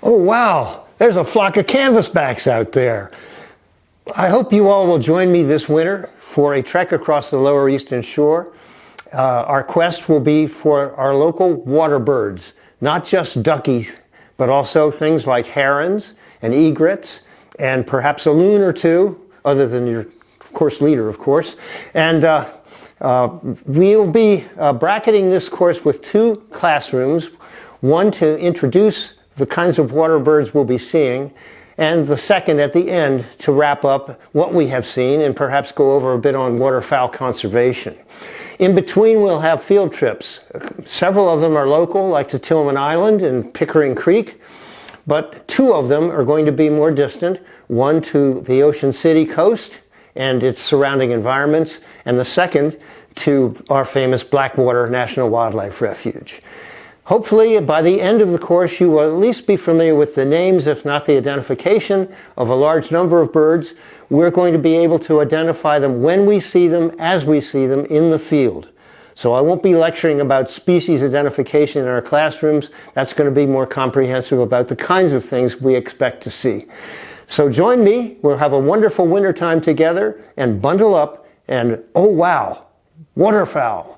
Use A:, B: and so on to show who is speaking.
A: Oh wow, there's a flock of canvasbacks out there. I hope you all will join me this winter for a trek across the lower eastern shore. Our quest will be for our local water birds, not just duckies, but also things like herons and egrets, and perhaps a loon or two, other than your, of course, leader, of course. And we'll be bracketing this course with two classrooms, one to introduce the kinds of water birds we'll be seeing, and the second at the end to wrap up what we have seen and perhaps go over a bit on waterfowl conservation. In between, we'll have field trips. Several of them are local, like to Tillman Island and Pickering Creek, but two of them are going to be more distant, one to the Ocean City coast and its surrounding environments, and the second to our famous Blackwater National Wildlife Refuge. Hopefully, by the end of the course, you will at least be familiar with the names, if not the identification, of a large number of birds. We're going to be able to identify them when we see them, as we see them in the field. So I won't be lecturing about species identification in our classrooms. That's going to be more comprehensive about the kinds of things we expect to see. So join me. We'll have a wonderful winter time together, and bundle up and, oh wow, waterfowl.